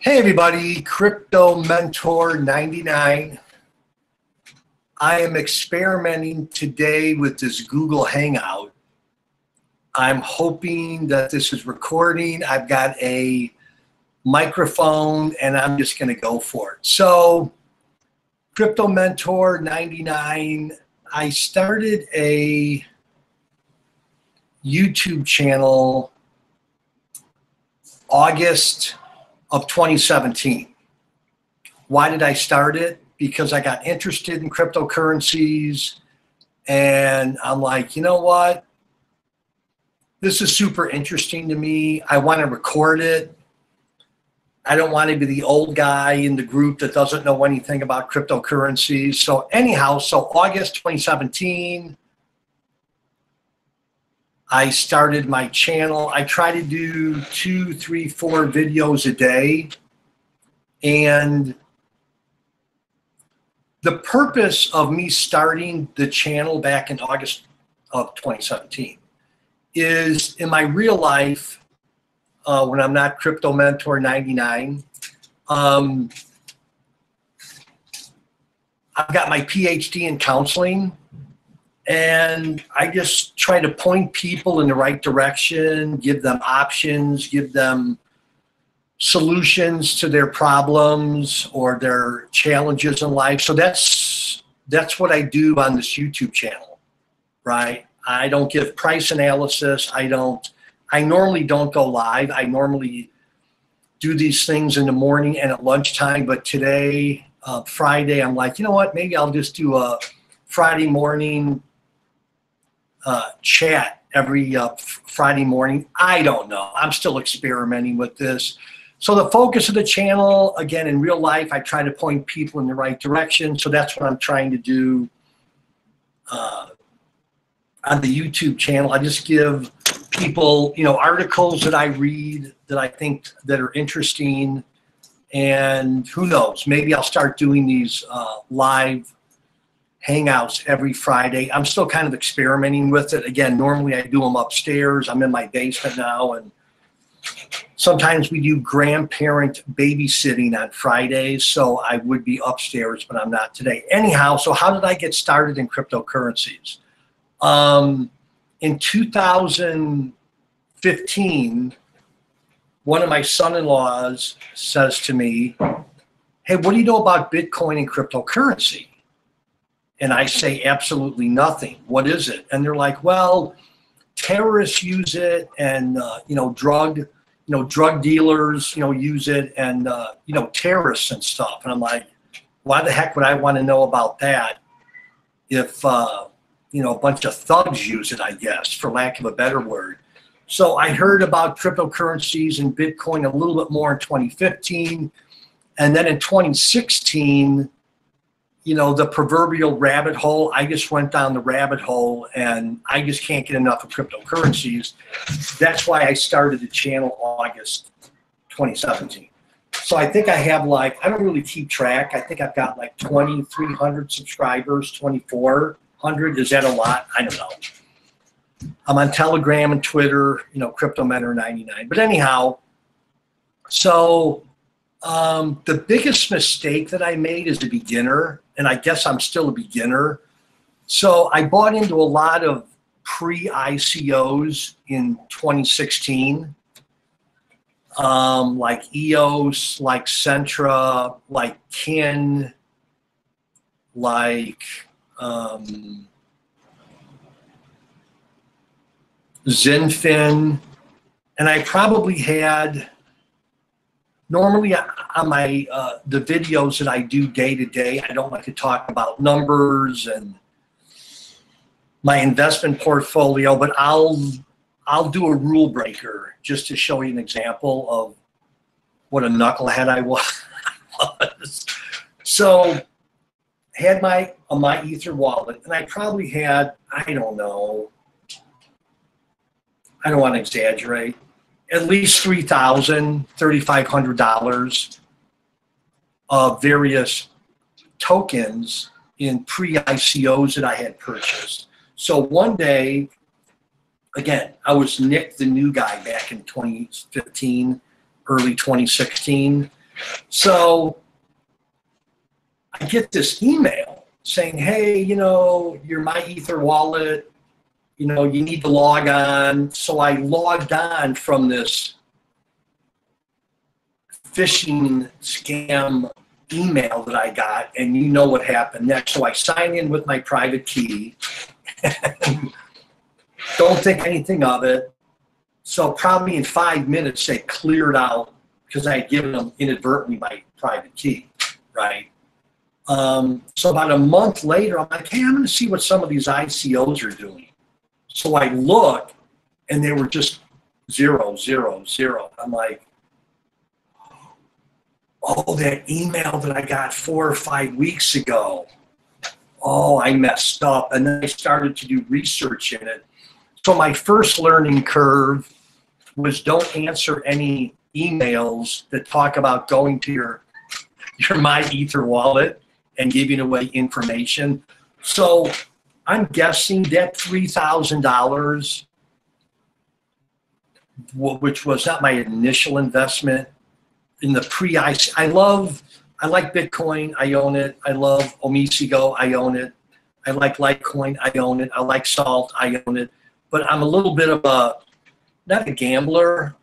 Hey everybody, Crypto Mentor 99. I am experimenting today with this Google Hangout. I'm hoping that this is recording. I've got a microphone and I'm just going to go for it. So, Crypto Mentor 99, I started a YouTube channel August of 2017. Why did I start it? Because I got interested in cryptocurrencies and I'm like, you know what? This is super interesting to me. I want to record it. I don't want to be the old guy in the group that doesn't know anything about cryptocurrencies. So anyhow, so August 2017, I started my channel. I try to do 2, 3, 4 videos a day. And the purpose of me starting the channel back in August of 2017 is in my real life, when I'm not Crypto Mentor 99, I've got my PhD in counseling. And I just try to point people in the right direction, give them options, give them solutions to their problems or their challenges in life. So that's what I do on this YouTube channel, right? I don't give price analysis. I normally don't go live. I normally do these things in the morning and at lunchtime. But today, Friday, I'm like, you know what? Maybe I'll just do a Friday morning chat every Friday morning. I don't know. I'm still experimenting with this. So the focus of the channel, again, in real life, I try to point people in the right direction. So that's what I'm trying to do on the YouTube channel. I just give people, articles that I read that I think that are interesting. And who knows, maybe I'll start doing these live hangouts every Friday. I'm still kind of experimenting with it. Again, normally I do them upstairs. I'm in my basement now, and sometimes we do grandparent babysitting on Fridays, so I would be upstairs, but I'm not today. Anyhow, so how did I get started in cryptocurrencies? In 2015, one of my son-in-laws says to me, hey, what do you know about Bitcoin and cryptocurrency? And I say, absolutely nothing. What is it? And they're like, well, terrorists use it, and drug dealers, use it, and terrorists and stuff. And I'm like, why the heck would I want to know about that if a bunch of thugs use it, I guess, for lack of a better word. So I heard about cryptocurrencies and Bitcoin a little bit more in 2015, and then in 2016. The proverbial rabbit hole, I just went down the rabbit hole and I just can't get enough of cryptocurrencies. That's why I started the channel August 2017. So I think I have I don't really keep track. I think I've got 2,300 subscribers, 2,400. Is that a lot? I don't know. I'm on Telegram and Twitter, Crypto Mentor 99. But anyhow, so the biggest mistake that I made as a beginner, and I guess I'm still a beginner, so I bought into a lot of pre-ICOs in 2016, like EOS, like Centra, like Kin, like Zenfin, and I probably had. Normally on my the videos that I do day to day, I don't like to talk about numbers and my investment portfolio, but I'll do a rule breaker just to show you an example of what a knucklehead I was. So had my Ether wallet, and I probably had, I don't know, I don't want to exaggerate, at least $3,000, $3,500 of various tokens in pre-ICOs that I had purchased. So one day, again, I was Nick the new guy back in 2015, early 2016. So I get this email saying, hey, you know, your MyEther wallet, you know, you need to log on. So I logged on from this phishing scam email that I got, and you know what happened next. So I sign in with my private key. Don't think anything of it. So probably in 5 minutes, they cleared out because I had given them inadvertently my private key, right? So about a month later, I'm like, hey, I'm going to see what some of these ICOs are doing. So I look, and they were just 0, 0, 0. I'm like, oh, that email that I got 4 or 5 weeks ago. Oh, I messed up. And then I started to do research in it. So my first learning curve was don't answer any emails that talk about going to your MyEther wallet and giving away information. So I'm guessing that $3,000, which was not my initial investment in the pre-IC. I like Bitcoin, I own it. I love Omisigo, I own it. I like Litecoin, I own it. I like Salt, I own it. But I'm a little bit of not a gambler.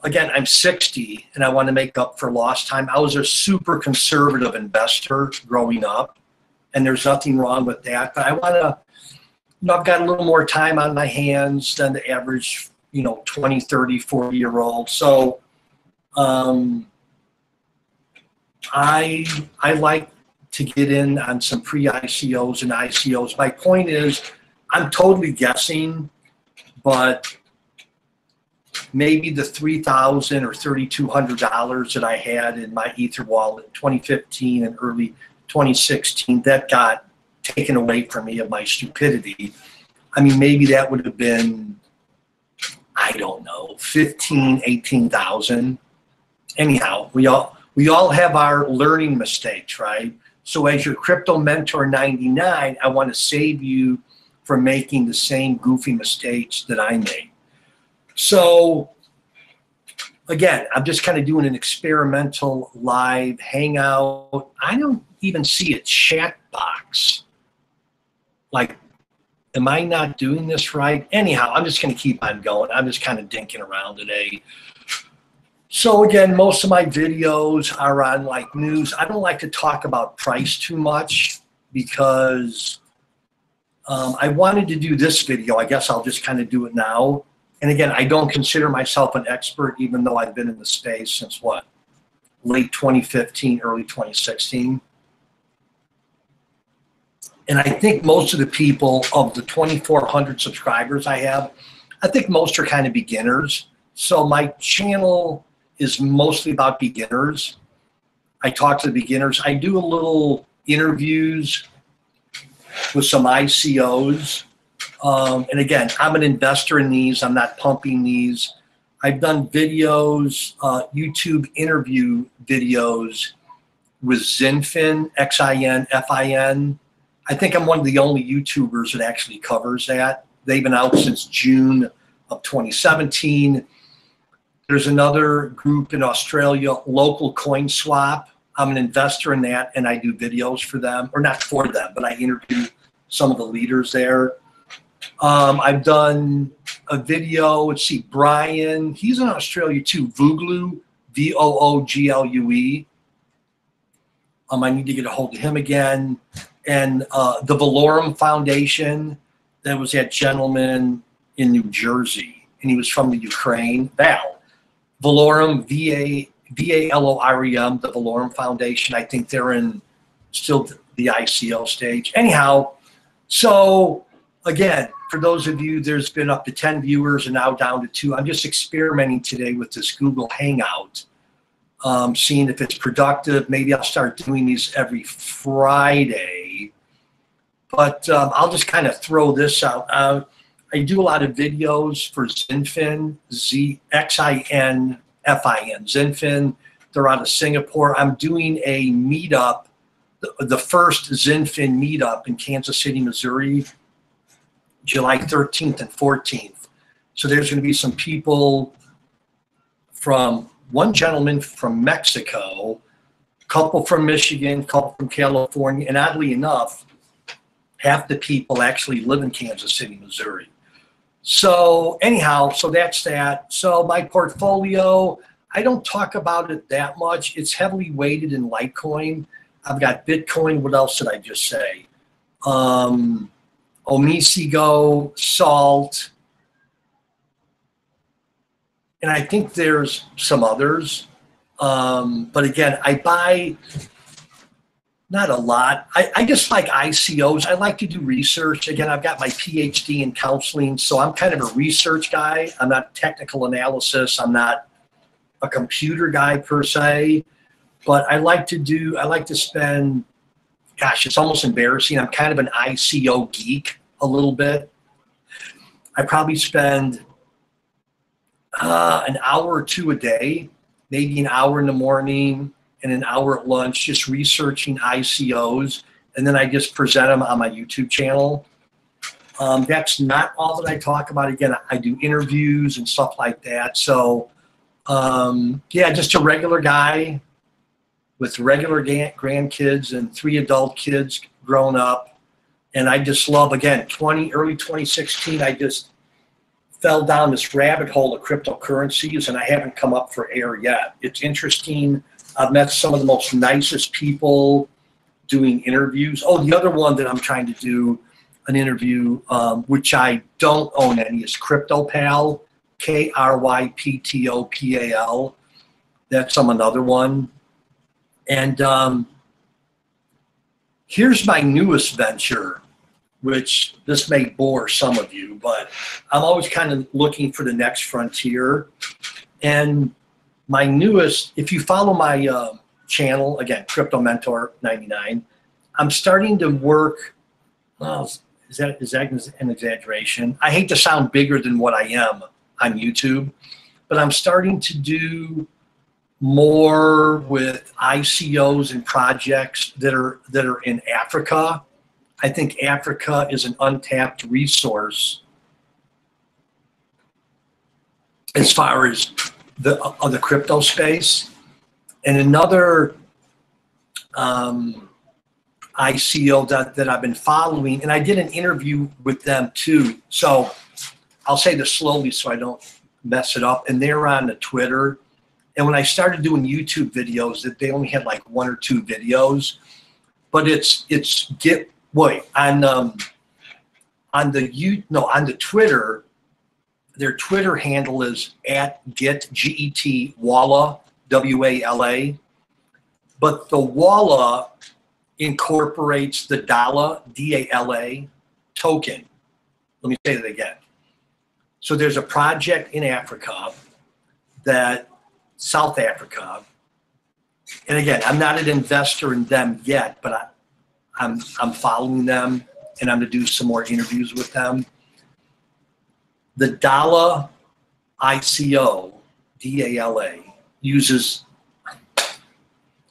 Again, I'm 60 and I want to make up for lost time. I was a super conservative investor growing up, and there's nothing wrong with that. But I want to, you know, I've got a little more time on my hands than the average, you know, 20, 30, 40-year-old. So I like to get in on some pre-ICOs and ICOs. My point is, I'm totally guessing, but maybe the $3,000 or $3,200 that I had in my Ether wallet in 2015 and early 2016, that got taken away from me of my stupidity. I mean, maybe that would have been, I don't know, 15, 18,000. Anyhow, we all have our learning mistakes, right? So as your Crypto Mentor 99, I want to save you from making the same goofy mistakes that I made. So again, I'm just kind of doing an experimental live hangout. I don't even see a chat box. Like, am I not doing this right? Anyhow, I'm just going to keep on going. I'm just kind of dinking around today. So again, most of my videos are on like news. I don't like to talk about price too much because I wanted to do this video. I guess I'll just kind of do it now. And again, I don't consider myself an expert, even though I've been in the space since what? Late 2015, early 2016. And I think most of the people of the 2,400 subscribers I have, I think most are kind of beginners. So my channel is mostly about beginners. I talk to the beginners. I do a little interviews with some ICOs. And again, I'm an investor in these. I'm not pumping these. I've done videos, YouTube interview videos with Zinfin, X-I-N-F-I-N. I think I'm one of the only YouTubers that actually covers that. They've been out since June of 2017. There's another group in Australia, Local Coin Swap. I'm an investor in that, and I do videos for them, or not for them, but I interview some of the leaders there. I've done a video, let's see, Brian, he's in Australia too, Vooglu, V-O-O-G-L-U-E. I need to get a hold of him again. And the Valorum Foundation, that was that gentleman in New Jersey, and he was from the Ukraine, Val. Valorum, V-A-L-O-R-E-M, the Valorum Foundation. I think they're in still the ICO stage. Anyhow, so again, for those of you, there's been up to 10 viewers and now down to 2. I'm just experimenting today with this Google Hangout, seeing if it's productive. Maybe I'll start doing these every Friday. But I'll just kind of throw this out. I do a lot of videos for Zinfin, X-I-N-F-I-N, Zinfin. They're out of Singapore. I'm doing a meetup, the first Zinfin meetup in Kansas City, Missouri, July 13th and 14th. So there's going to be some people from one gentleman from Mexico, a couple from Michigan, a couple from California, and oddly enough, half the people actually live in Kansas City, Missouri. So anyhow, so that's that. So my portfolio, I don't talk about it that much. It's heavily weighted in Litecoin. I've got Bitcoin. What else did I just say? Omisigo, Salt, and I think there's some others. But again, I buy not a lot. I just like ICOs. I like to do research. Again, I've got my PhD in counseling, so I'm kind of a research guy. I'm not technical analysis. I'm not a computer guy per se, but I like to spend, gosh, it's almost embarrassing. I'm kind of an ICO geek a little bit. I probably spend an hour or two a day, maybe an hour in the morning and an hour at lunch, just researching ICOs, and then I just present them on my YouTube channel. That's not all that I talk about. Again, I do interviews and stuff like that. So yeah, just a regular guy with regular grandkids and 3 adult kids grown up. And I just love, again, early 2016, I just fell down this rabbit hole of cryptocurrencies, and I haven't come up for air yet. It's interesting. I've met some of the most nicest people doing interviews. Oh, the other one that I'm trying to do an interview, which I don't own any, is CryptoPal, KryptoPal. That's another one. And here's my newest venture, which this may bore some of you, but I'm always kind of looking for the next frontier. And my newest, if you follow my channel, again, Crypto Mentor 99, I'm starting to work, well, is that an exaggeration? I hate to sound bigger than what I am on YouTube, but I'm starting to do more with ICOs and projects that are in Africa. I think Africa is an untapped resource as far as the crypto space. And another ICO that I've been following, and I did an interview with them too. So I'll say this slowly so I don't mess it up. And they're on the Twitter. And when I started doing YouTube videos, that they only had like 1 or 2 videos, but it's on the Twitter, their Twitter handle is @get GET Walla WALA, but the Walla incorporates the Dala DALA token. Let me say that again. So there's a project in Africa, South Africa, and again, I'm not an investor in them yet, but I'm following them, and I'm going to do some more interviews with them. The Dala ICO, DALA, uses, let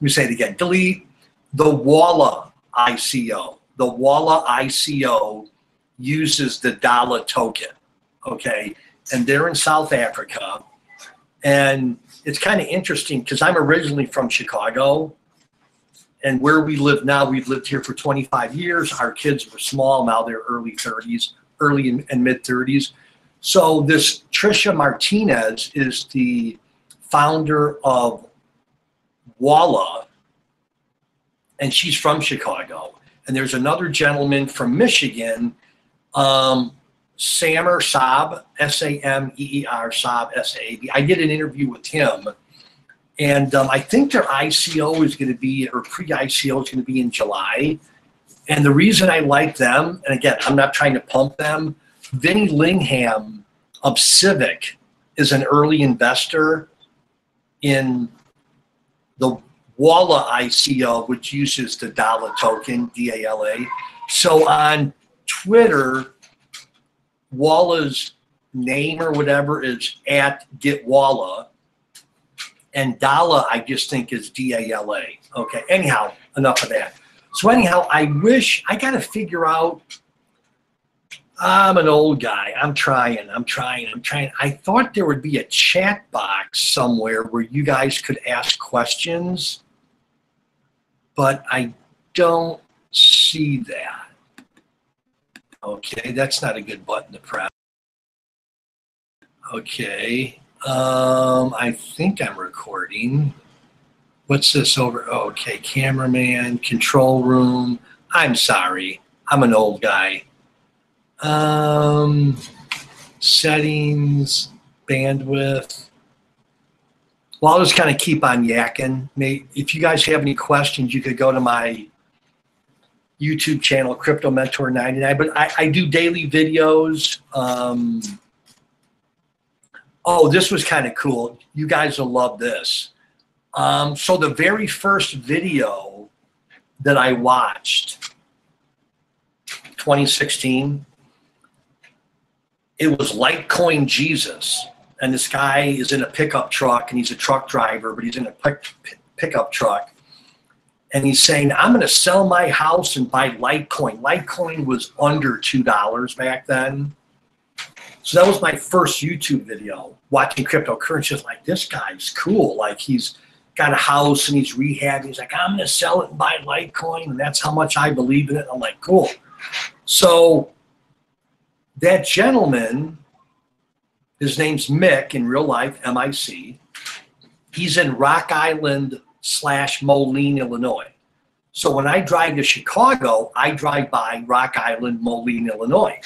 me say it again, delete the Walla ICO. The Walla ICO uses the Dala token, okay? And they're in South Africa. And it's kind of interesting because I'm originally from Chicago. And where we live now, we've lived here for 25 years. Our kids were small. Now they're early and mid 30s. So this Trisha Martinez is the founder of Walla, and she's from Chicago. And there's another gentleman from Michigan, Samer Saab, S-A-M-E-E-R, Saab, S-A-A-B. I did an interview with him. And I think their ICO is going to be, or pre-ICO is going to be in July. And the reason I like them, and again, I'm not trying to pump them, Vinny Lingham of Civic is an early investor in the Walla ICO, which uses the Dala token, D-A-L-A. So on Twitter, Walla's name or whatever is @GetWalla. And Dala, I just think, is D-A-L-A. Okay, anyhow, enough of that. So anyhow, I got to figure out I'm an old guy. I'm trying. I thought there would be a chat box somewhere where you guys could ask questions, but I don't see that. Okay, that's not a good button to press. Okay, I think I'm recording. What's this over? Oh, okay, cameraman, control room. I'm sorry. I'm an old guy. Settings, bandwidth. Well, I'll just kind of keep on yakking. If you guys have any questions, you could go to my YouTube channel, Crypto Mentor 99. But I do daily videos. Oh, this was kind of cool. You guys will love this. So the very first video that I watched, 2016, it was Litecoin Jesus. And this guy is in a pickup truck, and he's a truck driver, but he's in a pickup truck. And he's saying, I'm going to sell my house and buy Litecoin. Litecoin was under $2 back then. So that was my first YouTube video, watching cryptocurrency. I was like, this guy's cool. Like, he's got a house and he's rehabbing. He's like, I'm going to sell it and buy Litecoin. And that's how much I believe in it. I'm like, cool. So that gentleman, his name's Mick in real life, M-I-C. He's in Rock Island / Moline, Illinois. So when I drive to Chicago, I drive by Rock Island, Moline, Illinois.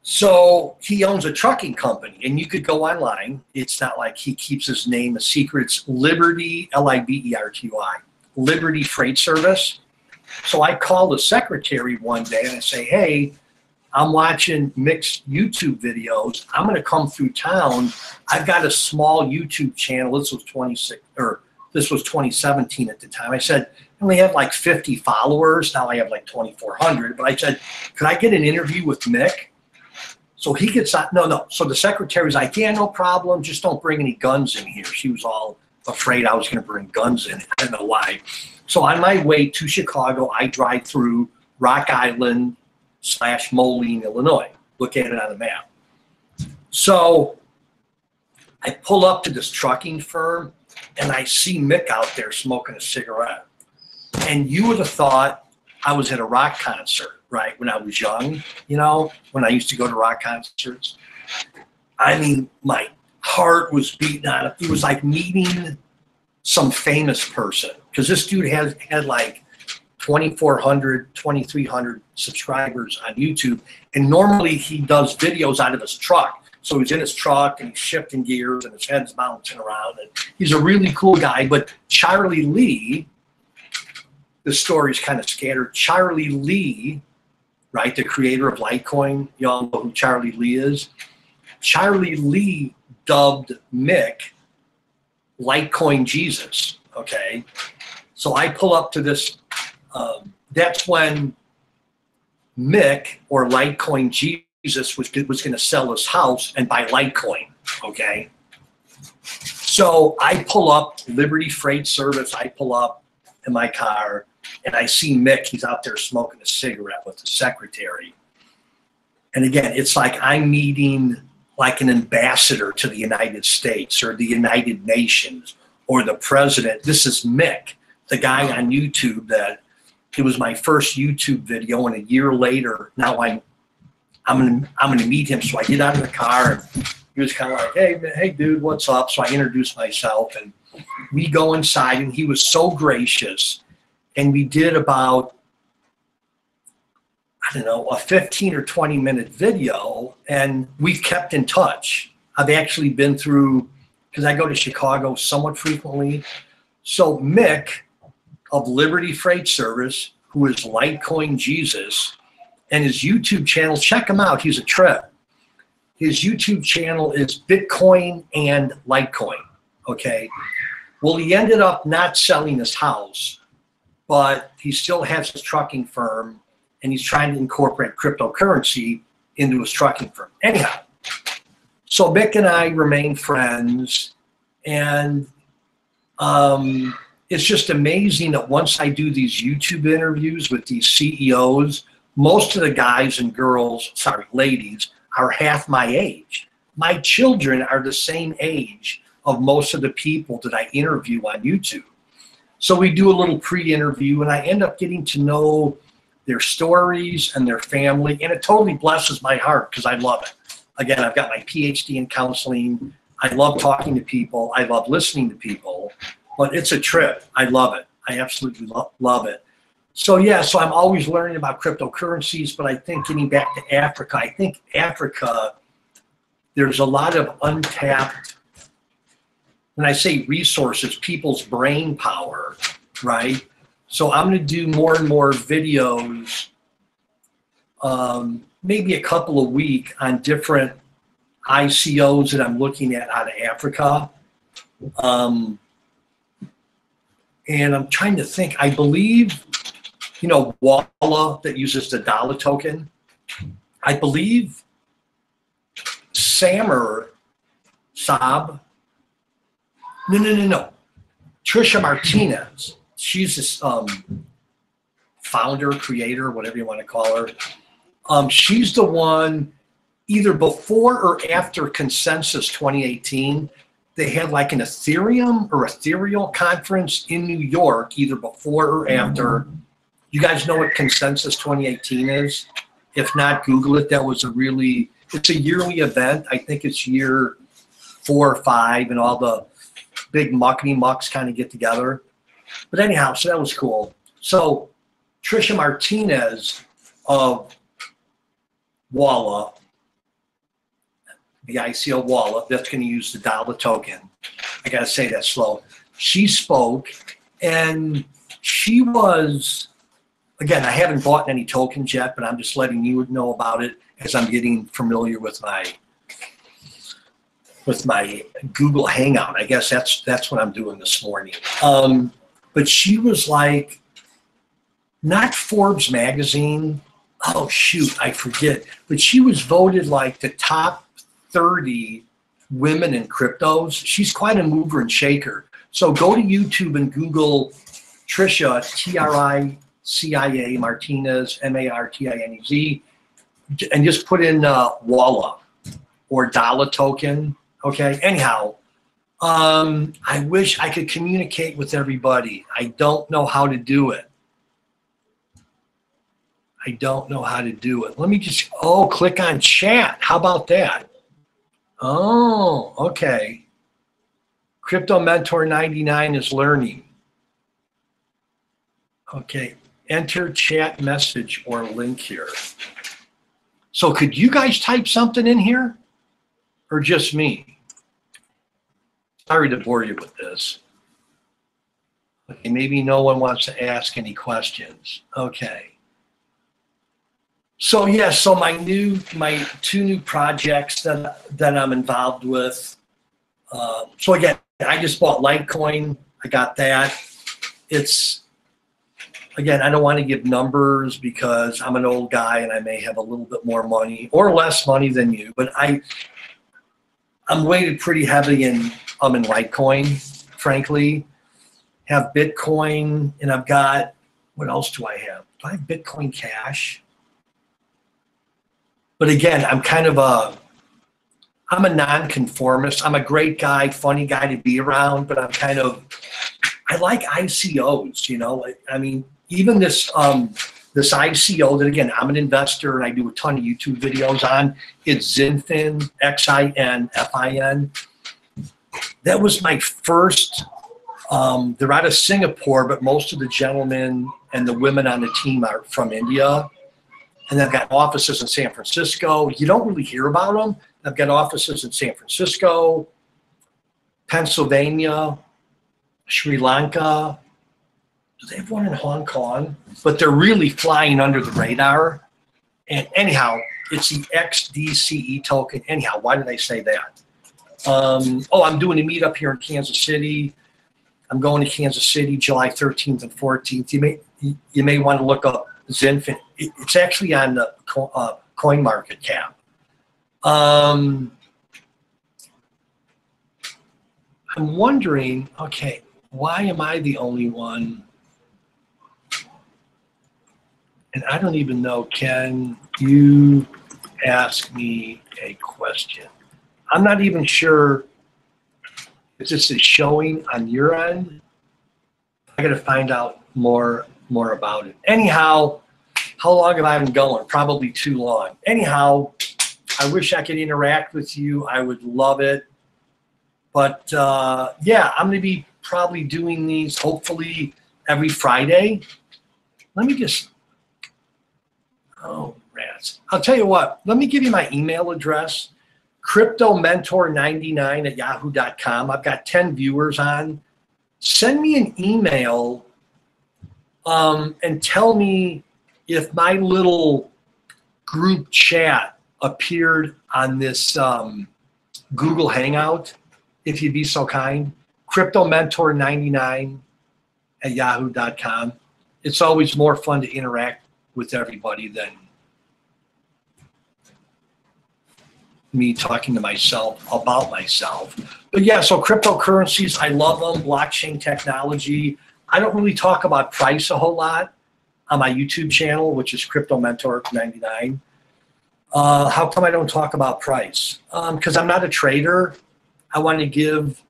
So he owns a trucking company, and you could go online. It's not like he keeps his name a secret. It's Liberty, L-I-B-E-R-T-Y, Liberty Freight Service. So I call the secretary one day and I say, hey, I'm watching Mick's YouTube videos. I'm going to come through town. I've got a small YouTube channel. This was 2017 at the time. I said, I only have like 50 followers. Now I have like 2,400. But I said, could I get an interview with Mick? So he gets on, no. So the secretary's like, yeah, no problem. Just don't bring any guns in here. She was all afraid I was going to bring guns in. I don't know why. So on my way to Chicago, I drive through Rock Island / Moline, Illinois. Look at it on the map. So I pull up to this trucking firm, and I see Mick out there smoking a cigarette. And you would have thought I was at a rock concert, right, when I was young, you know, when I used to go to rock concerts. I mean, my heart was beating on it. It was like meeting some famous person, because this dude had like 2,400, 2,300 subscribers on YouTube. And normally he does videos out of his truck. So he's in his truck and he's shifting gears and his head's bouncing around. And he's a really cool guy. But Charlie Lee, the story's kind of scattered. Charlie Lee, right, the creator of Litecoin, you all know who Charlie Lee is. Charlie Lee dubbed Mick Litecoin Jesus, okay? So I pull up to this. That's when Mick, or Litecoin Jesus, was going to sell his house and buy Litecoin, okay? So I pull up, Liberty Freight Service, I pull up in my car, and I see Mick. He's out there smoking a cigarette with the secretary. And again, it's like I'm meeting like an ambassador to the United States or the United Nations or the president. This is Mick, the guy on YouTube that it was my first YouTube video, and a year later, now I'm gonna meet him. So I get out of the car, and he was kind of like, hey dude, what's up? So I introduced myself, and we go inside, and he was so gracious. And we did about, I don't know, a 15 or 20 minute video, and we've kept in touch. I've actually been through, because I go to Chicago somewhat frequently. So Mick of Liberty Freight Service, who is Litecoin Jesus, and his YouTube channel, check him out, he's a trip. His YouTube channel is Bitcoin and Litecoin, okay? Well, he ended up not selling his house, but he still has his trucking firm, and he's trying to incorporate cryptocurrency into his trucking firm. Anyhow, so Mick and I remain friends, and it's just amazing that once I do these YouTube interviews with these CEOs most of the guys and girls, sorry, ladies, are half my age. My children are the same age of most of the people that I interview on YouTube. So we do a little pre-interview, and I end up getting to know their stories and their family, and it totally blesses my heart because I love it. Again, I've got my PhD in counseling. I love talking to people. I love listening to people, but it's a trip. I love it. I absolutely love it. So yeah, so I'm always learning about cryptocurrencies, but I think getting back to Africa, I think Africa, there's a lot of untapped, when I say resources, people's brain power, right? So I'm going to do more and more videos, maybe a couple a week on different ICOs that I'm looking at out of Africa. And I'm trying to think, I believe, you know, Walla that uses the dollar token. I believe Saab. No. Trisha Martinez. She's this founder, creator, whatever you want to call her. She's the one, either before or after Consensus 2018, they had like an Ethereum or Ethereal conference in New York, either before or after. You guys know what Consensus 2018 is? If not, Google it. That was it's a yearly event. I think it's year 4 or 5, and all the big muckety mucks kind of get together. But anyhow, so that was cool. So Trisha Martinez of Walla, the ICO Walla, that's going to use the dollar token. I got to say that slow. She spoke, and she was, again, I haven't bought any tokens yet, but I'm just letting you know about it as I'm getting familiar with my Google Hangout. I guess that's what I'm doing this morning. But she was like, not Forbes magazine. Oh shoot, I forget. But she was voted like the top 30 women in cryptos. She's quite a mover and shaker. So go to YouTube and Google Trisha, Tricia Martinez, Martinez, and just put in Walla or dollar token. Okay, anyhow, I wish I could communicate with everybody. I don't know how to do it. Let me just, click on chat. How about that? Oh, okay. Crypto Mentor 99 is learning. Okay, enter chat message or link here. So could you guys type something in here? Or just me? Sorry to bore you with this. Okay, maybe no one wants to ask any questions. Okay. So yeah, so my 2 new projects that I'm involved with. So again, I just bought Litecoin. I got that. It's, again, I don't want to give numbers because I'm an old guy and I may have a little bit more money or less money than you, but I'm weighted pretty heavy I'm in Litecoin, frankly. Have Bitcoin, and I've got, what else do I have? Do I have Bitcoin Cash? But again, I'm a nonconformist. I'm a great guy, funny guy to be around, but I like ICOs, you know? I mean, even this ICO that, again, I'm an investor and I do a ton of YouTube videos on. It's Xinfin, Xinfin. That was my first, they're out of Singapore, but most of the gentlemen and the women on the team are from India. And they've got offices in San Francisco. You don't really hear about them. They've got offices in San Francisco, Pennsylvania, Sri Lanka. Do they have one in Hong Kong? But they're really flying under the radar. And anyhow, it's the XDCE token. Anyhow, why did I say that? I'm doing a meetup here in Kansas City. I'm going to Kansas City July 13th and 14th. You may want to look up Xinfin. It's actually on the CoinMarketCap. I'm wondering, okay, why am I the only one? And I don't even know, can you ask me a question? I'm not even sure if this is showing on your end. I got to find out more about it. Anyhow, how long have I been going? Probably too long. Anyhow, I wish I could interact with you. I would love it. But yeah, I'm going to be probably doing these hopefully every Friday. Let me just, oh, rats. I'll tell you what, let me give you my email address, cryptomentor99@yahoo.com. I've got 10 viewers on. Send me an email and tell me if my little group chat appeared on this Google Hangout, if you'd be so kind. cryptomentor99@yahoo.com. It's always more fun to interact with everybody than me talking to myself about myself. But yeah, so cryptocurrencies, I love them. Blockchain technology. I don't really talk about price a whole lot on my YouTube channel, which is Crypto Mentor 99. How come I don't talk about price? Because I'm not a trader. I want to give,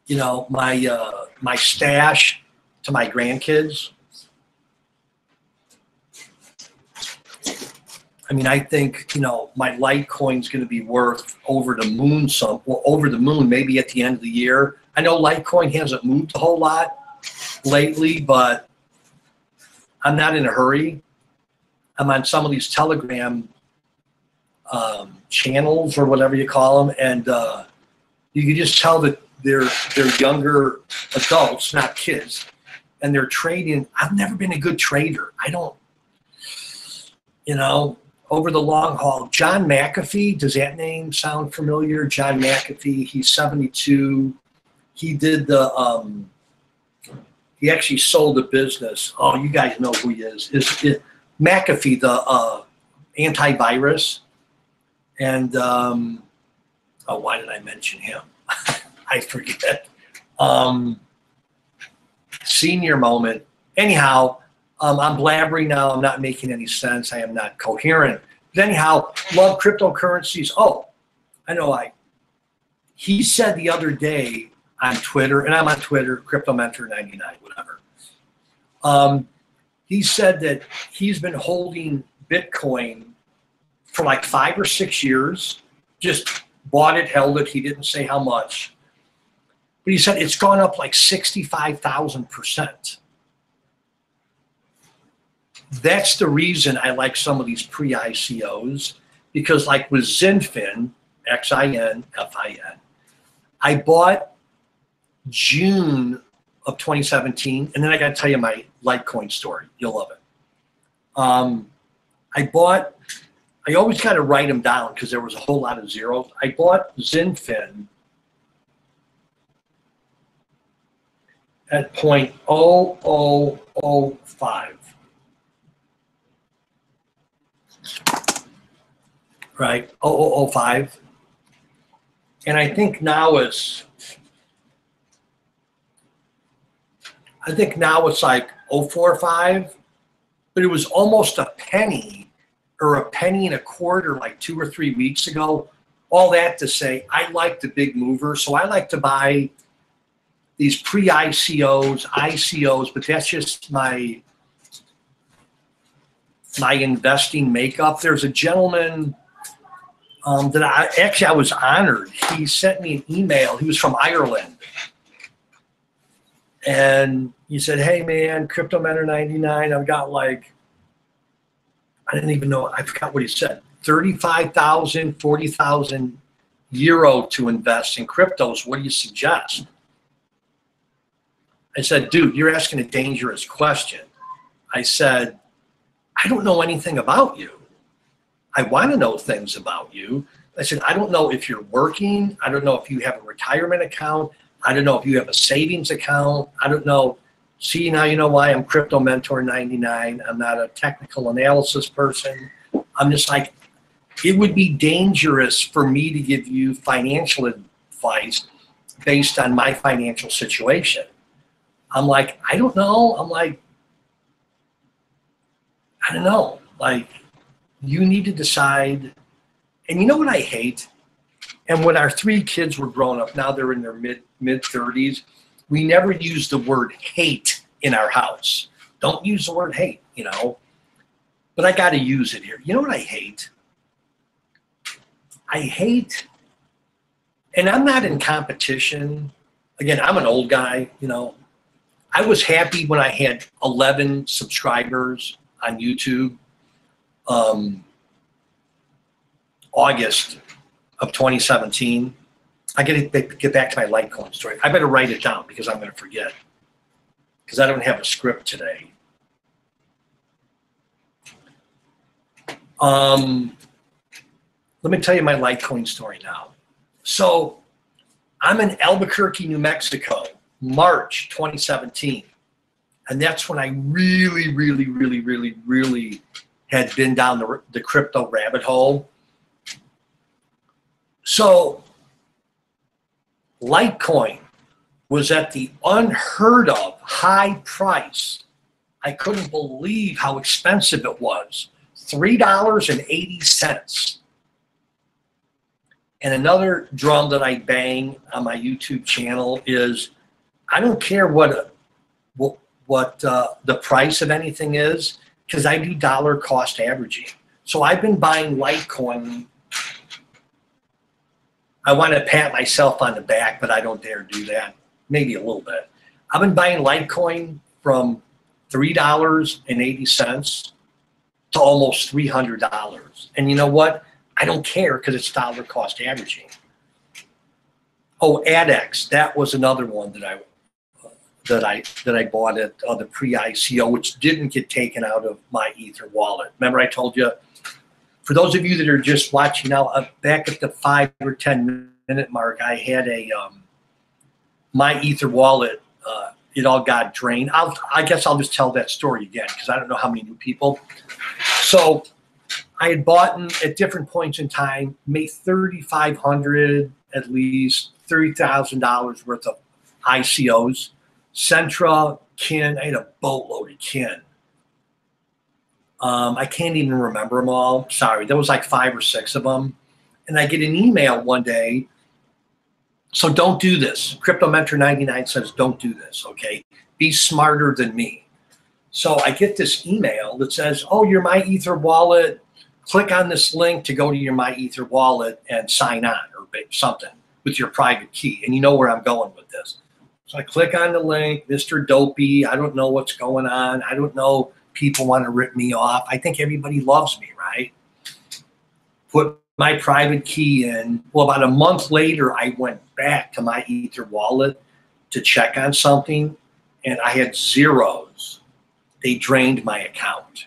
you know, my stash to my grandkids. I mean, I think, you know, my Litecoin's going to be worth over the moon maybe at the end of the year. I know Litecoin hasn't moved a whole lot lately, but I'm not in a hurry. I'm on some of these Telegram channels or whatever you call them, and you can just tell that they're younger adults, not kids, and they're trading. I've never been a good trader. I don't, you know, over the long haul. John McAfee, does that name sound familiar? John McAfee, he's 72. He did the, he actually sold a business. Oh, you guys know who he is. McAfee, the antivirus. And, oh, why did I mention him? I forget. Senior moment. Anyhow, I'm blabbering now. I'm not making any sense. I am not coherent. But anyhow, love cryptocurrencies. Oh, I know he said the other day on Twitter, and I'm on Twitter, CryptoMentor99, whatever. He said that he's been holding Bitcoin for like 5 or 6 years, just bought it, held it. He didn't say how much. But he said it's gone up like 65,000%. That's the reason I like some of these pre-ICOs, because like with Zinfin, XINFIN, I bought June of 2017, and then I got to tell you my Litecoin story. You'll love it. I always got to write them down because there was a whole lot of zeros. I bought Zinfin at 0.0005. Right, 0.0005. And I think now it's like 0.045, but it was almost a penny or a penny and a quarter like 2 or 3 weeks ago. All that to say, I like the big mover, so I like to buy these pre-ICOs, ICOs, but that's just my investing makeup. There's a gentleman that I was honored. He sent me an email. He was from Ireland. And he said, hey man, Crypto Mentor 99, I've got like, I didn't even know, I forgot what he said, 35,000, 40,000 euro to invest in cryptos. What do you suggest? I said, dude, you're asking a dangerous question. I said, I don't know anything about you. I want to know things about you. I said, I don't know if you're working. I don't know if you have a retirement account. I don't know if you have a savings account. I don't know. See, now you know why I'm Crypto Mentor 99. I'm not a technical analysis person. I'm just like, it would be dangerous for me to give you financial advice based on my financial situation. I'm like, I don't know. I'm like, I don't know, like, you need to decide. And you know what I hate? And when our 3 kids were growing up, now they're in their mid-30s, we never used the word hate in our house. Don't use the word hate, you know. But I got to use it here. You know what I hate? I hate, and I'm not in competition. Again, I'm an old guy, you know. I was happy when I had 11 subscribers on YouTube. August of 2017. I got to get back to my Litecoin story. I better write it down because I'm going to forget, because I don't have a script today. Let me tell you my Litecoin story now. So I'm in Albuquerque, New Mexico, March 2017. And that's when I really had been down the crypto rabbit hole. So Litecoin was at the unheard of high price. I couldn't believe how expensive it was. $3.80. And another drum that I bang on my YouTube channel is, I don't care what the price of anything is, because I do dollar cost averaging. So I've been buying Litecoin. I want to pat myself on the back, but I don't dare do that. Maybe a little bit. I've been buying Litecoin from $3.80 to almost $300. And you know what? I don't care, because it's dollar cost averaging. Oh, ADX, that was another one that I bought at the pre-ICO, which didn't get taken out of my Ether wallet. Remember I told you, for those of you that are just watching now, back at the 5 or 10 minute mark, I had a my Ether wallet. It all got drained. I guess I'll just tell that story again, because I don't know how many new people. So I had bought at different points in time, made $3,500 at least, $30,000 worth of ICOs. Centra, Kin, I had a boatload of Kin. I can't even remember them all. Sorry, there was like 5 or 6 of them. And I get an email one day. So don't do this. Crypto Mentor 99 says don't do this, okay? Be smarter than me. So I get this email that says, oh, your My Ether wallet. Click on this link to go to your My Ether wallet and sign on or something with your private key. And you know where I'm going with this. So I click on the link, Mr. Dopey. I don't know what's going on. I don't know. People want to rip me off. I think everybody loves me, right? Put my private key in. Well, about a month later, I went back to My Ether wallet to check on something, and I had zeros. They drained my account.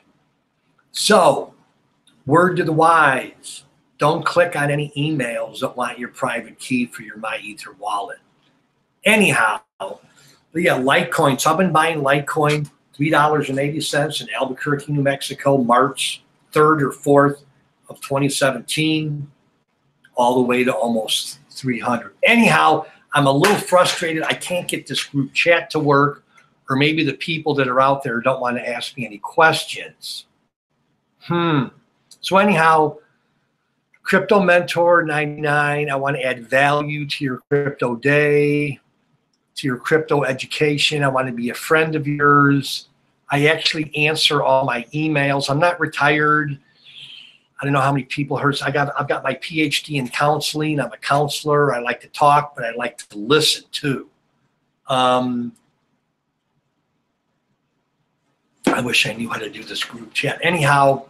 So, word to the wise, don't click on any emails that want your private key for your My Ether wallet. Anyhow, but yeah, Litecoin. So I've been buying Litecoin, $3.80 in Albuquerque, New Mexico, March 3rd or 4th of 2017, all the way to almost 300. Anyhow, I'm a little frustrated. I can't get this group chat to work, or maybe the people that are out there don't want to ask me any questions. So anyhow, Crypto Mentor 99, I want to add value to your crypto day, to your crypto education. I want to be a friend of yours. I actually answer all my emails. I'm not retired. I don't know how many people heard. I've got my PhD in counseling. I'm a counselor. I like to talk, but I like to listen too. I wish I knew how to do this group chat. Anyhow,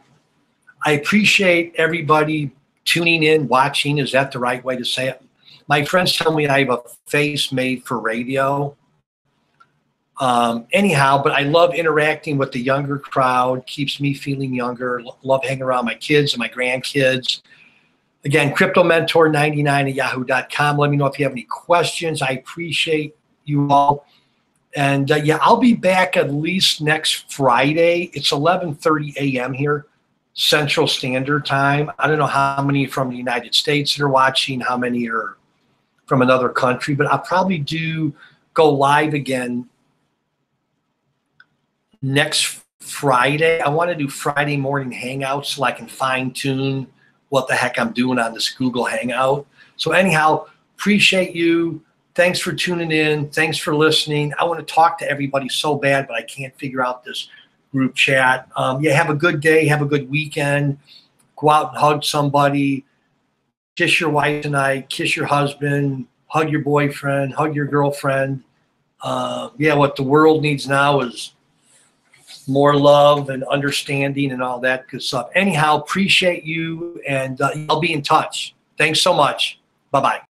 I appreciate everybody tuning in, watching. Is that the right way to say it? My friends tell me I have a face made for radio. Anyhow, but I love interacting with the younger crowd. Keeps me feeling younger. Love hanging around my kids and my grandkids. Again, CryptoMentor99@yahoo.com. Let me know if you have any questions. I appreciate you all. And yeah, I'll be back at least next Friday. It's 11:30 a.m. here, Central Standard Time. I don't know how many from the United States that are watching, how many are from another country, but I'll probably go live again next Friday. I want to do Friday morning hangouts so I can fine tune what the heck I'm doing on this Google Hangout. So anyhow, appreciate you. Thanks for tuning in. Thanks for listening. I want to talk to everybody so bad, but I can't figure out this group chat. Yeah, have a good day. Have a good weekend. Go out and hug somebody. Kiss your wife tonight. Kiss your husband. Hug your boyfriend. Hug your girlfriend. Yeah, what the world needs now is more love and understanding and all that good stuff. Anyhow, appreciate you, and I'll be in touch. Thanks so much. Bye-bye.